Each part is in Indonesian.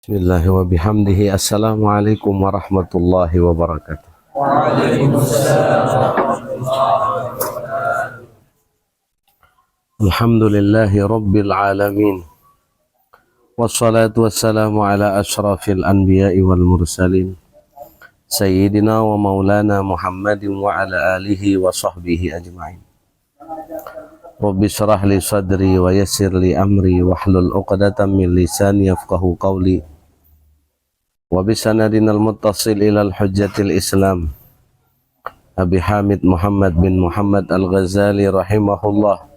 Bismillah wa bihamdihi. Assalamualaikum warahmatullahi wabarakatuh. Alhamdulillahi rabbil alamin. Wassalatu wassalamu ala ashrafil anbiya'i wal mursalin Sayyidina wa maulana Muhammadin wa ala alihi wa sahbihi ajma'in. Rabbi syrah li sadri wa yassir li amri wahlul uqdatan min lisani yafqahu qawli. Wa bisanadinal muttasil ilal hujjatil Islam Abi Hamid Muhammad bin Muhammad Al-Ghazali rahimahullah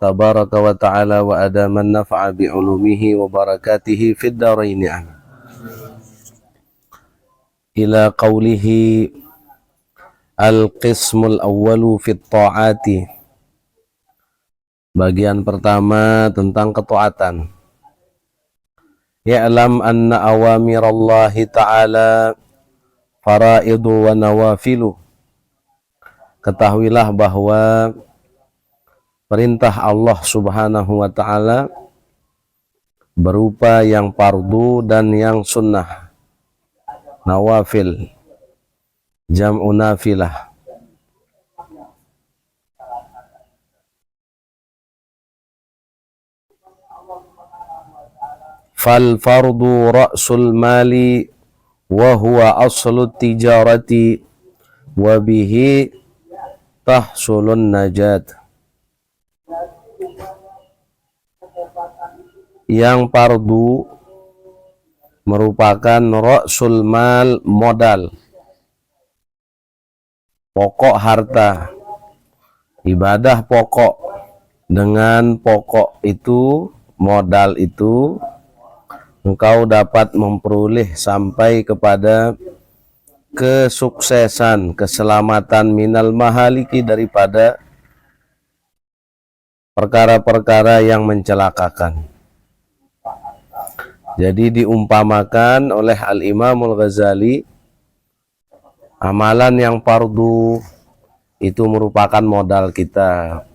tabaraka wa ta'ala wa adaman naf'a bi ulumihi wa barakatihi fid daraini amin. Ila qawlihi al-qismul awwalu fit ta'ati. Bagian pertama tentang ketaatan. Ya'lam anna awamirallahi ta'ala faraidu wa nawafilu. Ketahuilah bahwa perintah Allah subhanahu wa ta'ala berupa yang fardu dan yang sunnah. Nawafil, jam'u nafilah. Fal fardu ra'sul mali wa huwa aslu tijarati wa bihi tahsulun najat. Yang fardu merupakan ra'sul mal, modal, pokok harta, ibadah pokok. Dengan pokok itu, modal itu, engkau dapat memperoleh sampai kepada kesuksesan, keselamatan minal mahaliki, daripada perkara-perkara yang mencelakakan. Jadi diumpamakan oleh Al-Imamul Ghazali, amalan yang fardu itu merupakan modal kita.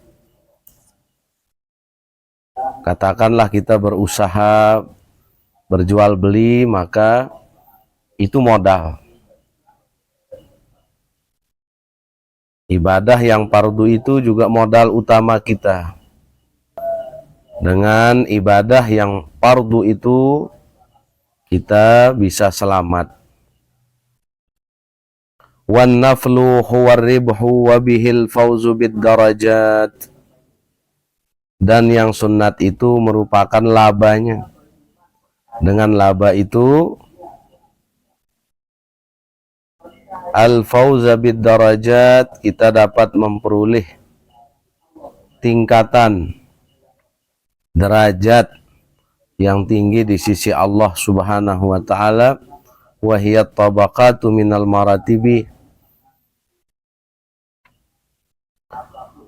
Katakanlah kita berusaha berjual beli, maka itu modal. Ibadah yang fardu itu juga modal utama kita. Dengan ibadah yang fardu itu kita bisa selamat. Wan naflu huwar ribhu wa bihil fawzu bid darajat. Dan yang sunat itu merupakan labanya. Dengan laba itu al-fawza bid darajat, kita dapat memperoleh tingkatan derajat yang tinggi di sisi Allah subhanahu wa ta'ala. Wahiyat tabaqatu minal maratibi.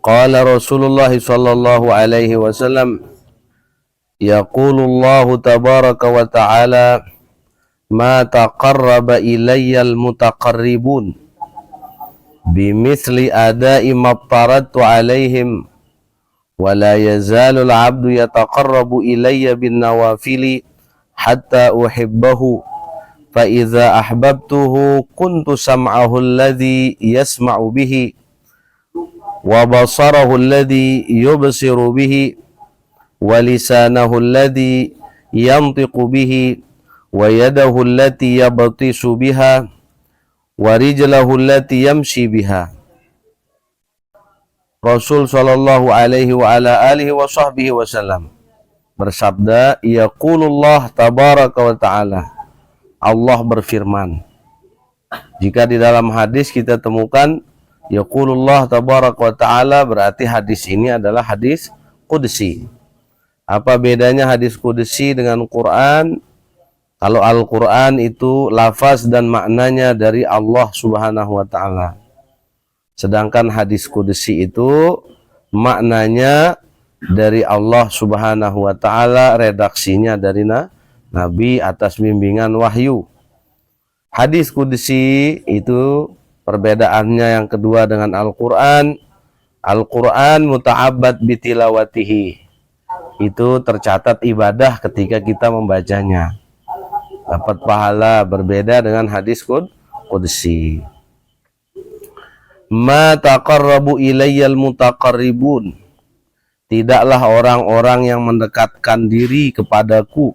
Qala Rasulullah sallallahu alaihi wasallam, yaqulullahu tabaraka wa ta'ala, ma taqarraba ilayyal mutaqarribun bimithli adai maftaratu alaihim wa la yazalul abdu yataqarrabu ilayya bin nawafili hatta uhibbahu fa idza ahbabtuhu kuntu sam'ahu alladhi yasma'u bihi wa basarahu alladhi yubsiru bihi wa lisanahu alladhi yantiqu bihi wa yadahu allati yabtisu biha wa rijlahu allati yamshi biha. Rasul sallallahu alaihi wa ala alihi wa sahbihi wasallam bersabda, yaqulullah tabaraka wa ta'ala, Allah berfirman. Jika di dalam hadis kita temukan yaqulullah tabaraka wa ta'ala, berarti hadis ini adalah hadis qudsi. Apa bedanya hadis qudsi dengan Quran? Kalau Al-Quran itu lafaz dan maknanya dari Allah subhanahu wa ta'ala. Sedangkan hadis qudsi itu maknanya dari Allah subhanahu wa ta'ala, redaksinya dari Nabi atas bimbingan wahyu. Hadis qudsi itu perbedaannya yang kedua dengan Al-Quran. Al-Quran muta'abbad bitilawatihi. Itu tercatat ibadah ketika kita membacanya. dapat pahala, berbeda dengan hadis qudsi. Ma taqarrabu ilayyal mutaqarribun, tidaklah orang-orang yang mendekatkan diri kepadaku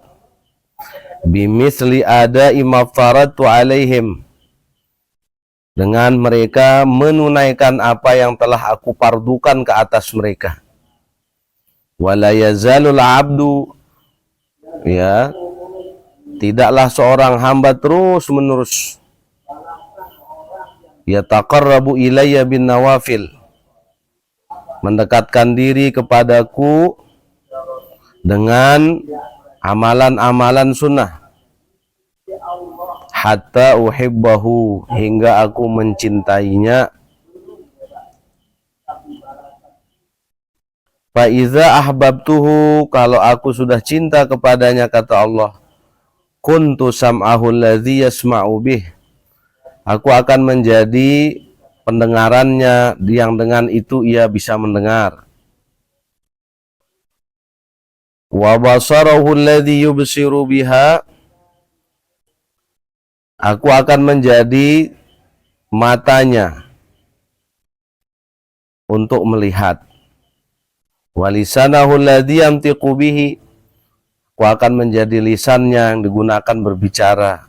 bimisli ada imaftaratu alaihim, dengan mereka menunaikan apa yang telah aku pardukan ke atas mereka. Wala yazalul abdu, ya, tidaklah seorang hamba terus menerus yataqarrabu ilayya bin nawafil, mendekatkan diri kepadaku dengan amalan-amalan sunnah, hatta uhibbahu, hingga aku mencintainya. Fa iza ahbabtuhu, kalau aku sudah cinta kepadanya, kata Allah, kuntu sam'ahu alladhi yasma'u bih, aku akan menjadi pendengarannya yang dengan itu ia bisa mendengar. Wa basarahu alladhi yubsiru biha, aku akan menjadi matanya untuk melihat. Wa lisanahu alladhi yantiqu bihi, aku akan menjadi lisannya yang digunakan berbicara.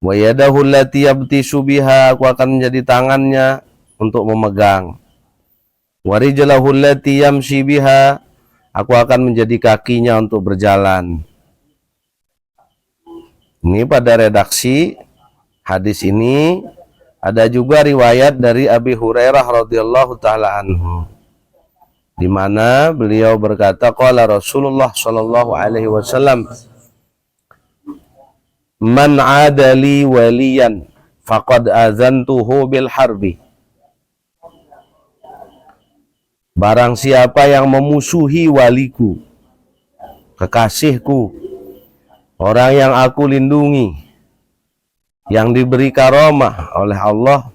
Wa yadahu allati yabtishu biha, aku akan menjadi tangannya untuk memegang. Wa rijlahu allati yamshi biha, aku akan menjadi kakinya untuk berjalan. Ini pada redaksi hadis ini ada juga riwayat dari Abi Hurairah radhiyallahu taala anhu, di mana beliau berkata, qala Rasulullah sallallahu alaihi wasallam, man adali waliyan faqad azantuhu bil harbi, barang siapa yang memusuhi waliku, kekasihku, orang yang aku lindungi, yang diberi karamah oleh Allah,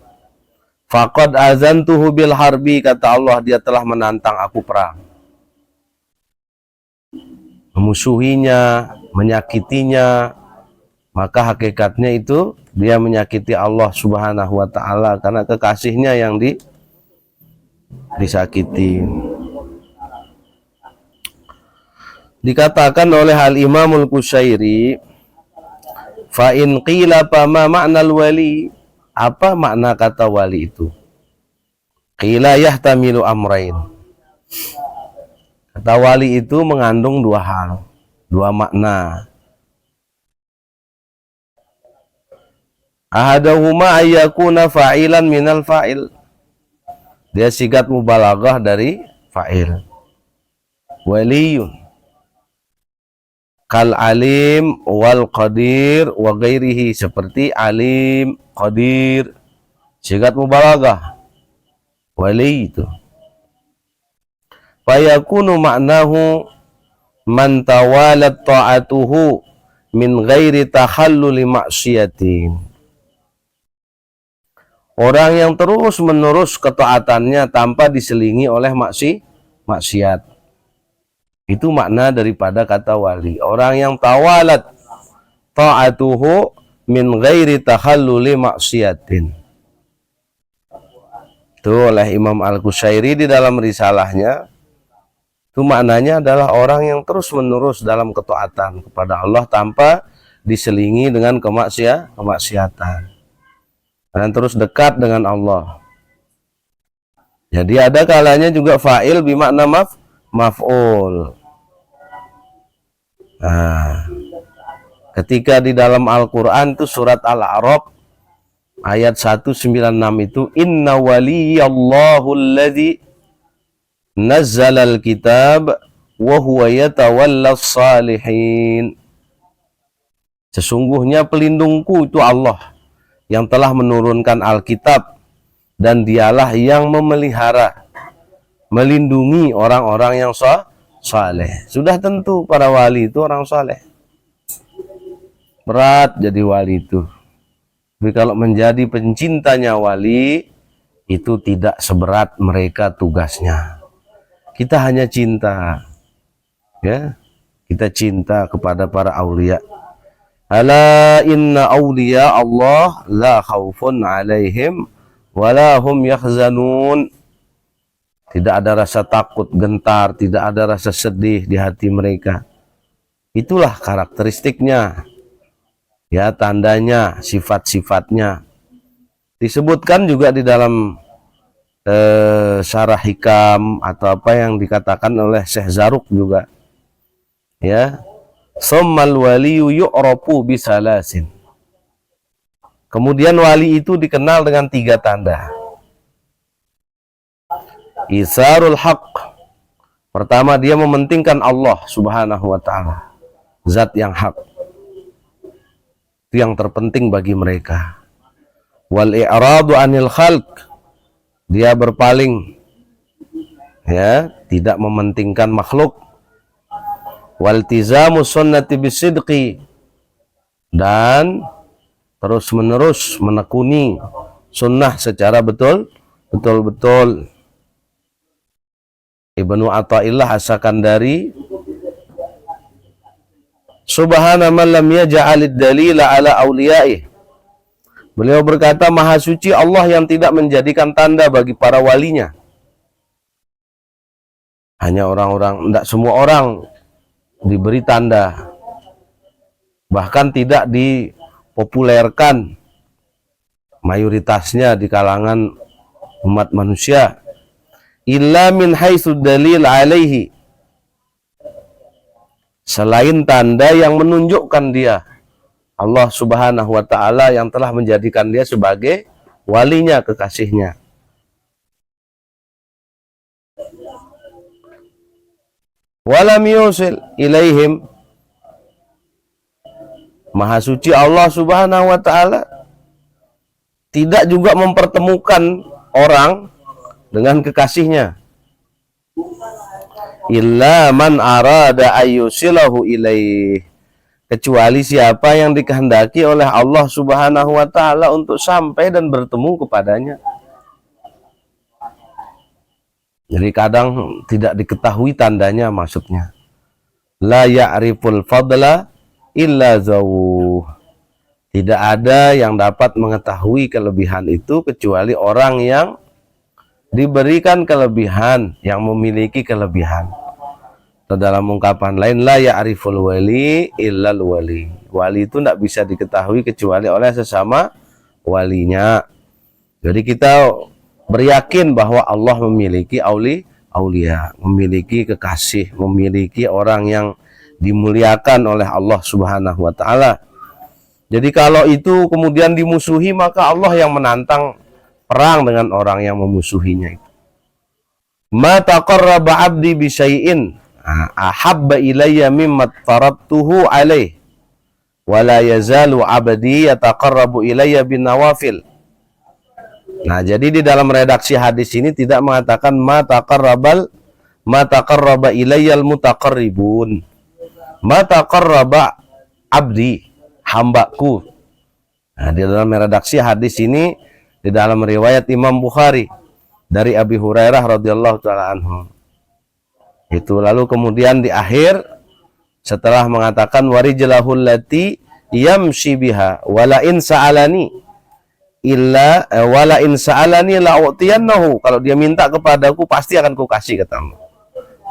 faqad azantuhu bil harbi, kata Allah, dia telah menantang aku perang. Memusuhinya, menyakitinya, maka hakikatnya itu dia menyakiti Allah subhanahu wa ta'ala, karena kekasihnya yang disakiti. Dikatakan oleh Al-Imamul Qushairi, fa in qila fama ma'nal wali, apa makna kata wali itu? Qila yahtamilu amrain, kata wali itu mengandung dua hal, dua makna. Ahaduhuma ayyakuna fa'ilan minal fa'il, dia sigat mubalaghah dari fa'il. Waliyun kal alim wal qadir wa ghairihi, seperti alim, qadir, sigat mubalaghah, wali itu. Fayakunu ma'nahu man tawalat ta'atuhu min ghairi takhalluli ma'siyatin, orang yang terus menerus ketaatannya tanpa diselingi oleh maksiat. Itu makna daripada kata wali. Orang yang tawalat ta'atuhu min ghairi takhalluli maksiatin. Itu oleh Imam Al-Qushairi di dalam risalahnya. Itu maknanya adalah orang yang terus menerus dalam ketaatan kepada Allah tanpa diselingi dengan kemaksiatan. Dan terus dekat dengan Allah. Jadi ada kalanya juga fa'il bimakna maf'ul. Nah, ketika di dalam Al-Quran itu surat Al-A'raf ayat 196 itu, inna waliyallahu alladzi nazzalal kitab wa huwa yatawallas salihin, sesungguhnya pelindungku itu Allah yang telah menurunkan Alkitab, dan dialah yang memelihara, melindungi orang-orang yang saleh. Sudah tentu para wali itu orang saleh. Berat jadi wali itu. Tapi kalau menjadi pencintanya wali, itu tidak seberat mereka tugasnya. Kita hanya cinta, ya, kita cinta kepada para aulia. Ala inna awliya Allah la khaufun alaihim wala hum yahzanun. Tidak ada rasa takut, gentar, tidak ada rasa sedih di hati mereka. Itulah karakteristiknya, ya, tandanya, sifat-sifatnya. Disebutkan juga di dalam syarah hikam atau apa yang dikatakan oleh Syekh Zaruk juga, ya. Summal waliyu yu'rafu bisalasin. Kemudian wali itu dikenal dengan 3 tanda. Isarul haq. Pertama, dia mementingkan Allah Subhanahu wa ta'ala, zat yang hak. Itu yang terpenting bagi mereka. Wal i'radu anil khalq. Dia berpaling, ya, tidak mementingkan makhluk. Waltizamu sunnati bisidqi, dan terus menerus menekuni sunnah secara betul-betul. Ibnu Athaillah As-Sakandari, subhana man lam yaj'alid dalila ala awliyaih. Beliau berkata, maha suci Allah yang tidak menjadikan tanda bagi para walinya. Hanya orang-orang, tidak semua orang diberi tanda, bahkan tidak dipopulerkan mayoritasnya di kalangan umat manusia. Illa min haitsu dalil alaihi, selain tanda yang menunjukkan dia Allah Subhanahu wa ta'ala yang telah menjadikan dia sebagai walinya, kekasihnya. Walam yusil ilaihim, maha suci Allah Subhanahu wa ta'ala tidak juga mempertemukan orang dengan kekasihnya. Illa man arada ayyusilahu ilaih, kecuali siapa yang dikehendaki oleh Allah Subhanahu wa ta'ala untuk sampai dan bertemu kepadanya. Jadi kadang tidak diketahui tandanya, maksudnya. La ya'riful fadla illa zawuh. Tidak ada yang dapat mengetahui kelebihan itu kecuali orang yang diberikan kelebihan, yang memiliki kelebihan. Dalam ungkapan lain, la ya'riful wali illal wali. Wali itu tidak bisa diketahui kecuali oleh sesama walinya. Jadi kita beryakin bahwa Allah memiliki aulia, memiliki kekasih, memiliki orang yang dimuliakan oleh Allah Subhanahu wa ta'ala. Jadi kalau itu kemudian dimusuhi, maka Allah yang menantang perang dengan orang yang memusuhinya itu. Ma taqarraba 'abdi bi syai'in ahabba ilayya mimma taradtuhu alaih wa la yazalu 'abdi yataqarrabu ilayya bin nawafil. Nah, jadi di dalam redaksi hadis ini tidak mengatakan ma taqarraba ilayyal mutaqarribun. Ma taqarraba abdi, hambaku. Nah, di dalam redaksi hadis ini, di dalam riwayat Imam Bukhari dari Abi Hurairah radhiyallahu taala anhu. Itu lalu kemudian di akhir setelah mengatakan warijlahul lati yamshi biha wala in sa'alani illa wala in sa'alani la u'tiyannahu, kalau dia minta kepadaku pasti akan kukasih, katamu.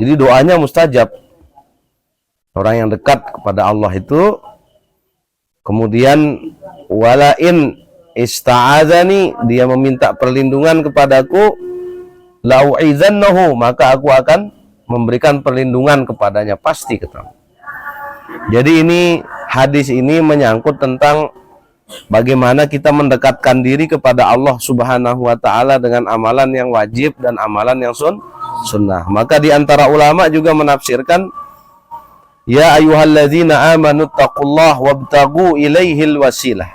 Jadi doanya mustajab. Orang yang dekat kepada Allah itu, kemudian wala in ista'adzani, dia meminta perlindungan kepadaku, la u'izannahu, maka aku akan memberikan perlindungan kepadanya, pasti, katamu. Jadi ini hadis ini menyangkut tentang bagaimana kita mendekatkan diri kepada Allah Subhanahu wa ta'ala dengan amalan yang wajib dan amalan yang sunnah. Maka di antara ulama juga menafsirkan, ya ayyuhalladzina amanu taqullah wabtagu ilaihil wasilah.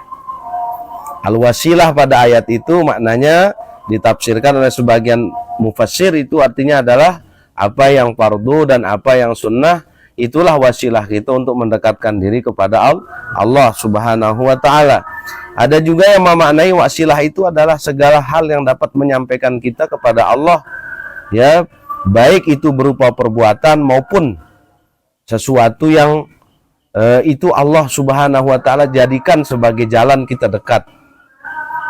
Al-wasilah pada ayat itu maknanya ditafsirkan oleh sebagian mufassir itu artinya adalah apa yang fardu dan apa yang sunnah. Itulah wasilah kita untuk mendekatkan diri kepada Allah Subhanahu wa ta'ala. Ada juga yang memaknai wasilah itu adalah segala hal yang dapat menyampaikan kita kepada Allah, ya, baik itu berupa perbuatan maupun sesuatu yang itu Allah Subhanahu wa taala jadikan sebagai jalan kita dekat.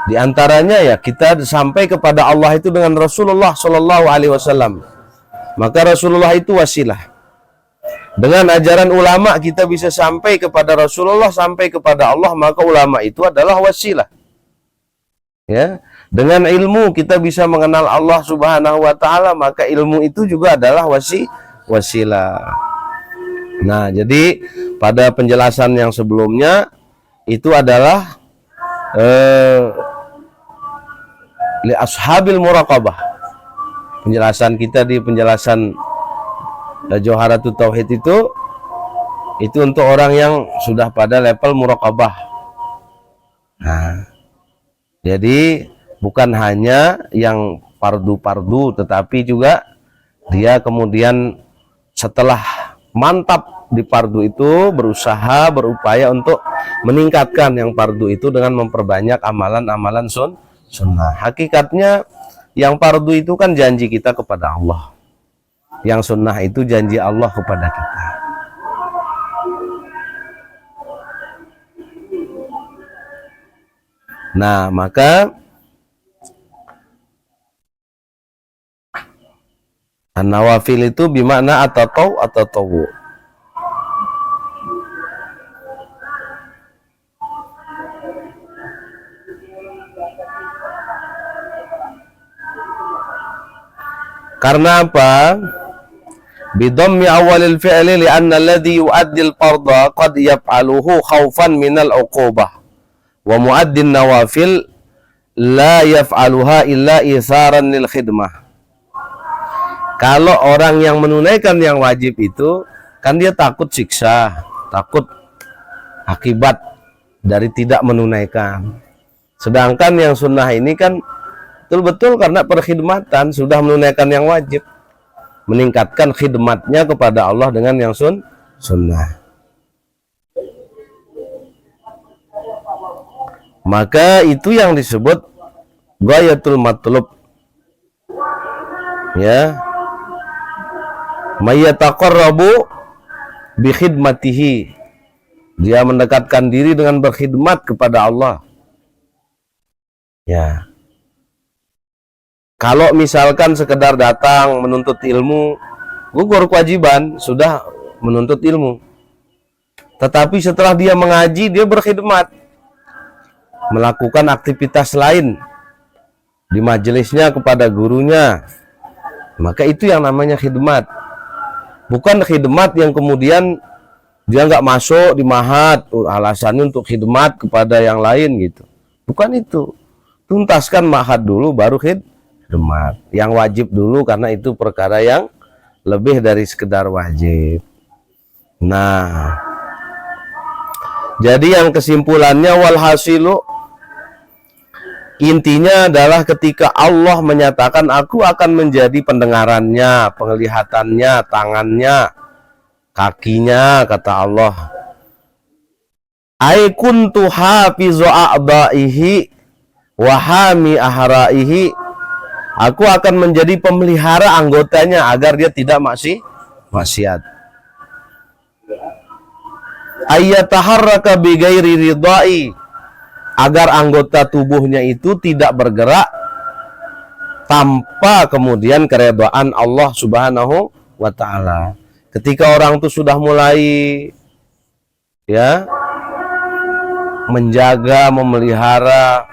Di antaranya ya kita sampai kepada Allah itu dengan Rasulullah Shallallahu alaihi wasallam. Maka Rasulullah itu wasilah. Dengan ajaran ulama kita bisa sampai kepada Rasulullah, sampai kepada Allah, maka ulama itu adalah wasilah. Ya, dengan ilmu kita bisa mengenal Allah Subhanahu wa taala, maka ilmu itu juga adalah wasilah. Nah, jadi pada penjelasan yang sebelumnya itu adalah li ashabil muraqabah. Penjelasan kita di penjelasan Jawharatut Tauhid itu untuk orang yang sudah pada level muraqabah. Nah, jadi bukan hanya yang fardu-fardu, tetapi juga dia kemudian setelah mantap di fardu itu berusaha, berupaya untuk meningkatkan yang fardu itu dengan memperbanyak amalan-amalan sunnah. Hakikatnya yang fardu itu kan janji kita kepada Allah. Yang sunnah itu janji Allah kepada kita. Nah, maka an-nawafil itu bimakna atau tawu. Karena apa? Bidhammi awalil fi'li li'anna alladhi yu'addil fardha qad yaf'aluhu khawfan minal uqubah wa mu'addin nawafil la yaf'aluha illa isaran lil khidmah. Kalau orang yang menunaikan yang wajib itu kan dia takut siksa, takut akibat dari tidak menunaikan. Sedangkan yang sunnah ini kan betul-betul karena perkhidmatan, sudah menunaikan yang wajib, meningkatkan khidmatnya kepada Allah dengan yang sunnah. Maka itu yang disebut ghayatul matlub. Ya. Mayyataqarrabu bi khidmatihi. Dia mendekatkan diri dengan berkhidmat kepada Allah. Ya. Kalau misalkan sekedar datang menuntut ilmu, gugur kewajiban, sudah menuntut ilmu. Tetapi setelah dia mengaji, dia berkhidmat, melakukan aktivitas lain di majelisnya kepada gurunya. Maka itu yang namanya khidmat. Bukan khidmat yang kemudian dia nggak masuk di mahat, alasannya untuk khidmat kepada yang lain gitu. Bukan itu. Tuntaskan mahat dulu, baru khidmat. Yang wajib dulu, karena itu perkara yang lebih dari sekedar wajib. Nah, jadi yang kesimpulannya walhasilu, intinya adalah ketika Allah menyatakan aku akan menjadi pendengarannya, penglihatannya, tangannya, kakinya, kata Allah. Ai kuntu hafizu a'daihi wa hami ahraihi. Aku akan menjadi pemelihara anggotanya agar dia tidak maksiat. Ayyataharraka bi ghairi ridai, agar anggota tubuhnya itu tidak bergerak tanpa kemudian keredaan Allah Subhanahu wa taala. Ketika orang itu sudah mulai ya menjaga, memelihara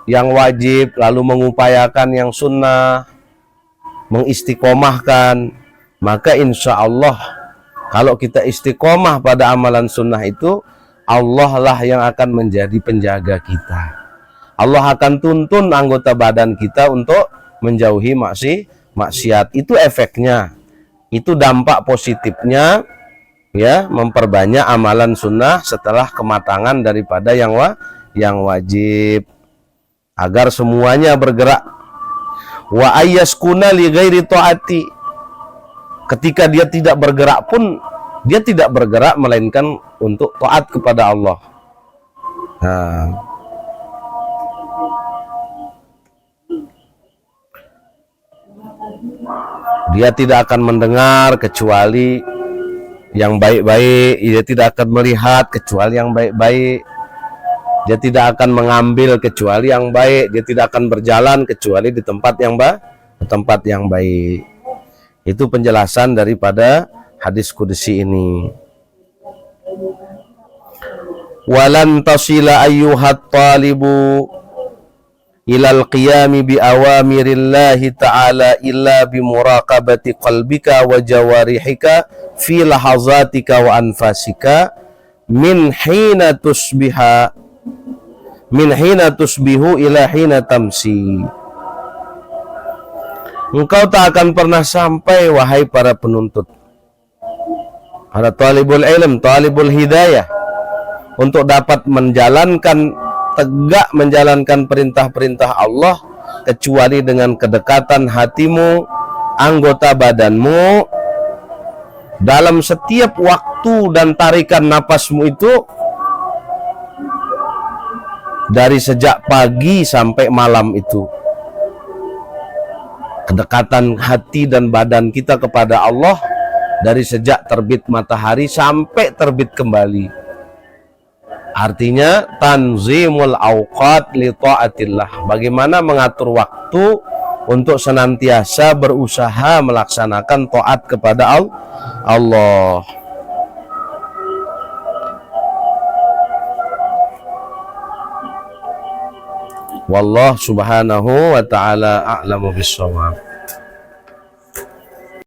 yang wajib, lalu mengupayakan yang sunnah, mengistiqomahkan, maka insya Allah kalau kita istiqomah pada amalan sunnah itu, Allah lah yang akan menjadi penjaga kita. Allah akan tuntun anggota badan kita untuk menjauhi maksiat. Itu efeknya, itu dampak positifnya, ya, memperbanyak amalan sunnah setelah kematangan daripada yang wajib, agar semuanya bergerak. Wa ayyaskuna li ghairi taati, ketika dia tidak bergerak pun dia tidak bergerak melainkan untuk taat kepada Allah. Nah, dia tidak akan mendengar kecuali yang baik-baik, dia tidak akan melihat kecuali yang baik-baik. Dia tidak akan mengambil kecuali yang baik, dia tidak akan berjalan kecuali di tempat yang baik. Itu penjelasan daripada hadis qudsi ini. Walan tasila ayyuhat talibu ilal qiyami bi awamirillahi ta'ala illa bi muraqabati qalbika wa jawarihika fi lahazatika wa anfasika min hina tusbihu ila hina tamsi. Engkau tak akan pernah sampai, wahai para penuntut, para talibul ilm, talibul hidayah, untuk dapat tegak menjalankan perintah-perintah Allah kecuali dengan kedekatan hatimu, anggota badanmu, dalam setiap waktu dan tarikan napasmu itu, dari sejak pagi sampai malam itu. Kedekatan hati dan badan kita kepada Allah dari sejak terbit matahari sampai terbit kembali. Artinya tanzimul awqat li ta'atillah. Bagaimana mengatur waktu untuk senantiasa berusaha melaksanakan taat kepada Allah. Wallahu subhanahu wa ta'ala a'lamu bissawab.